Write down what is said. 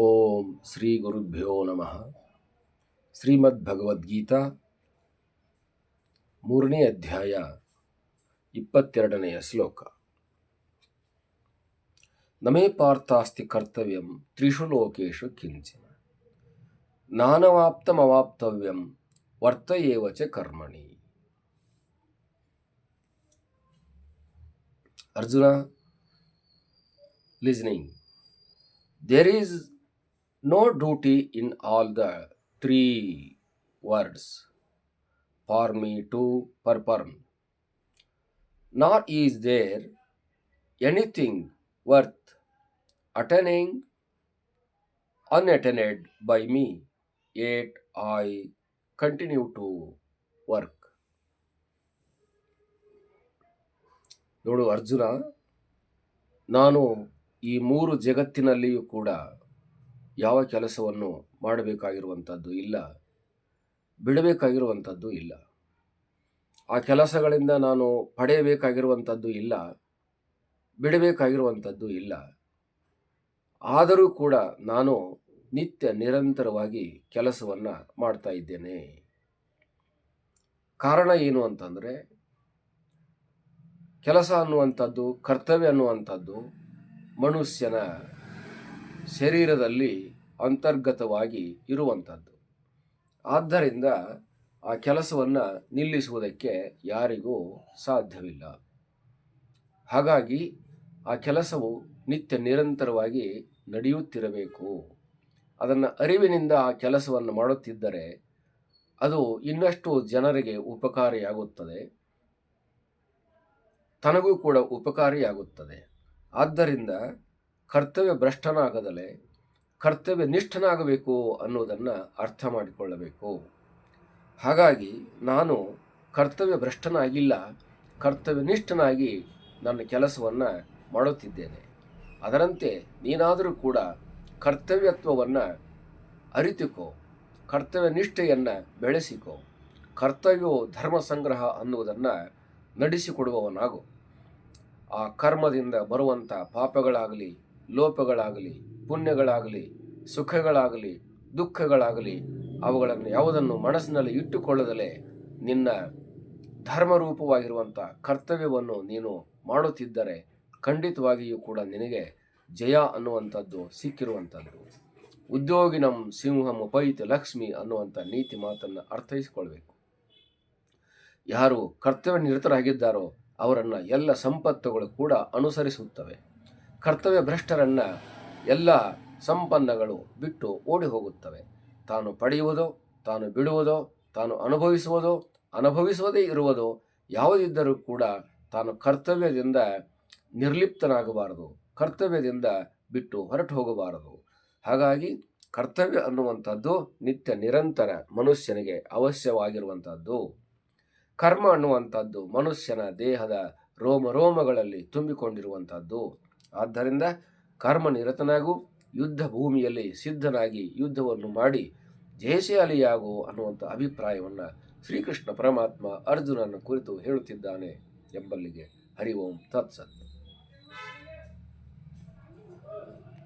ಓಂ ಶ್ರೀ ಗುರುಭ್ಯೋ ನಮಃ. ಶ್ರೀಮದ್ ಭಗವದ್ಗೀತಾ 3ನೇ ಅಧ್ಯಾಯ 22ನೆಯ ಶ್ಲೋಕ. ನಮೇ ಪಾರ್ಥಾಸ್ತಿ ಕರ್ತವ್ಯಂ ತ್ರಿಷು ಲೋಕೇಶು ಕಿಂಚಿನ ನಾನವಾಪ್ತಮವಾಪ್ತವ್ಯಂ ವರ್ತ ಏವ ಚ ಕರ್ಮಣಿ. Arjuna, listening, there is no duty in all the three words for me to perform, nor is there anything worth attaining unattained by me, yet I continue to work. ನೋಡು ಅರ್ಜುನ, ನಾನು ಈ 3 ಜಗತ್ತಿನಲ್ಲಿಯೂ ಕೂಡ ಯಾವ ಕೆಲಸವನ್ನು ಮಾಡಬೇಕಾಗಿರುವಂಥದ್ದು ಇಲ್ಲ, ಬಿಡಬೇಕಾಗಿರುವಂಥದ್ದು ಇಲ್ಲ. ಆ ಕೆಲಸಗಳಿಂದ ನಾನು ಪಡೆಯಬೇಕಾಗಿರುವಂಥದ್ದು ಇಲ್ಲ, ಬಿಡಬೇಕಾಗಿರುವಂಥದ್ದು ಇಲ್ಲ. ಆದರೂ ಕೂಡ ನಾನು ನಿತ್ಯ ನಿರಂತರವಾಗಿ ಕೆಲಸವನ್ನು ಮಾಡ್ತಾ ಇದ್ದೇನೆ. ಕಾರಣ ಏನು ಅಂತಂದರೆ, ಕೆಲಸ ಅನ್ನುವಂಥದ್ದು, ಕರ್ತವ್ಯ ಅನ್ನುವಂಥದ್ದು ಮನುಷ್ಯನ ಶರೀರದಲ್ಲಿ ಅಂತರ್ಗತವಾಗಿ ಇರುವಂಥದ್ದು. ಆದ್ದರಿಂದ ಆ ಕೆಲಸವನ್ನು ನಿಲ್ಲಿಸುವುದಕ್ಕೆ ಯಾರಿಗೂ ಸಾಧ್ಯವಿಲ್ಲ. ಹಾಗಾಗಿ ಆ ಕೆಲಸವು ನಿತ್ಯ ನಿರಂತರವಾಗಿ ನಡೆಯುತ್ತಿರಬೇಕು. ಅದನ್ನು ಅರಿವಿನಿಂದ ಆ ಕೆಲಸವನ್ನು ಮಾಡುತ್ತಿದ್ದರೆ ಅದು ಇನ್ನಷ್ಟು ಜನರಿಗೆ ಉಪಕಾರಿಯಾಗುತ್ತದೆ, ತನಗೂ ಕೂಡ ಉಪಕಾರಿಯಾಗುತ್ತದೆ. ಆದ್ದರಿಂದ ಕರ್ತವ್ಯ ಭ್ರಷ್ಟನಾಗದಲೇ ಕರ್ತವ್ಯ ನಿಷ್ಠನಾಗಬೇಕು ಅನ್ನೋದನ್ನು ಅರ್ಥ ಮಾಡಿಕೊಳ್ಳಬೇಕು. ಹಾಗಾಗಿ ನಾನು ಕರ್ತವ್ಯ ಭ್ರಷ್ಟನಾಗಿಲ್ಲ, ಕರ್ತವ್ಯ ನಿಷ್ಠನಾಗಿ ನನ್ನ ಕೆಲಸವನ್ನು ಮಾಡುತ್ತಿದ್ದೇನೆ. ಅದರಂತೆ ನೀನಾದರೂ ಕೂಡ ಕರ್ತವ್ಯತ್ವವನ್ನು ಅರಿತುಕೋ, ಕರ್ತವ್ಯ ನಿಷ್ಠೆಯನ್ನು ಬೆಳೆಸಿಕೋ. ಕರ್ತವ್ಯವು ಧರ್ಮ ಸಂಗ್ರಹ ಅನ್ನುವುದನ್ನು ನಡೆಸಿಕೊಡುವವನಾಗು. ಆ ಕರ್ಮದಿಂದ ಬರುವಂಥ ಪಾಪಗಳಾಗಲಿ, ಲೋಪಗಳಾಗಲಿ, ಪುಣ್ಯಗಳಾಗಲಿ, ಸುಖಗಳಾಗಲಿ, ದುಃಖಗಳಾಗಲಿ, ಅವುಗಳನ್ನು ಯಾವುದನ್ನು ಮನಸ್ಸಿನಲ್ಲಿ ಇಟ್ಟುಕೊಳ್ಳದಲೇ ನಿನ್ನ ಧರ್ಮರೂಪವಾಗಿರುವಂಥ ಕರ್ತವ್ಯವನ್ನು ನೀನು ಮಾಡುತ್ತಿದ್ದರೆ ಖಂಡಿತವಾಗಿಯೂ ಕೂಡ ನಿನಗೆ ಜಯ ಅನ್ನುವಂಥದ್ದು ಸಿಕ್ಕಿರುವಂಥದ್ದು. ಉದ್ಯೋಗಿನಂ ಸಿಂಹಂ ಉಪೈತಿ ಲಕ್ಷ್ಮಿ ಅನ್ನುವಂಥ ನೀತಿ ಮಾತನ್ನು ಅರ್ಥೈಸಿಕೊಳ್ಬೇಕು. ಯಾರು ಕರ್ತವ್ಯ ನಿರತರಾಗಿದ್ದಾರೋ ಅವರನ್ನು ಎಲ್ಲ ಸಂಪತ್ತುಗಳು ಕೂಡ ಅನುಸರಿಸುತ್ತವೆ. ಕರ್ತವ್ಯ ಭ್ರಷ್ಟರನ್ನು ಎಲ್ಲ ಸಂಪನ್ನಗಳು ಬಿಟ್ಟು ಓಡಿ ಹೋಗುತ್ತವೆ. ತಾನು ಪಡೆಯುವುದೋ, ತಾನು ಬಿಡುವುದೋ, ತಾನು ಅನುಭವಿಸುವುದೋ, ಅನುಭವಿಸುವುದೇ ಇರುವುದೋ ಯಾವುದಿದ್ದರೂ ಕೂಡ ತಾನು ಕರ್ತವ್ಯದಿಂದ ನಿರ್ಲಿಪ್ತನಾಗಬಾರದು, ಕರ್ತವ್ಯದಿಂದ ಬಿಟ್ಟು ಹೊರಟು ಹೋಗಬಾರದು. ಹಾಗಾಗಿ ಕರ್ತವ್ಯ ಅನ್ನುವಂಥದ್ದು ನಿತ್ಯ ನಿರಂತರ ಮನುಷ್ಯನಿಗೆ ಅವಶ್ಯವಾಗಿರುವಂಥದ್ದು. ಕರ್ಮ ಅನ್ನುವಂಥದ್ದು ಮನುಷ್ಯನ ದೇಹದ ರೋಮಗಳಲ್ಲಿ ತುಂಬಿಕೊಂಡಿರುವಂಥದ್ದು. ಆದ್ದರಿಂದ ಕರ್ಮನಿರತನಾಗು, ಯುದ್ಧ ಭೂಮಿಯಲ್ಲಿ ಸಿದ್ಧನಾಗಿ ಯುದ್ಧವನ್ನು ಮಾಡಿ ಜಯಶಾಲಿಯಾಗು ಅನ್ನುವಂಥ ಅಭಿಪ್ರಾಯವನ್ನು ಶ್ರೀಕೃಷ್ಣ ಪರಮಾತ್ಮ ಅರ್ಜುನನ ಕುರಿತು ಹೇಳುತ್ತಿದ್ದಾನೆ ಎಂಬಲ್ಲಿಗೆ. ಹರಿ ಓಂ ತತ್ಸತ್.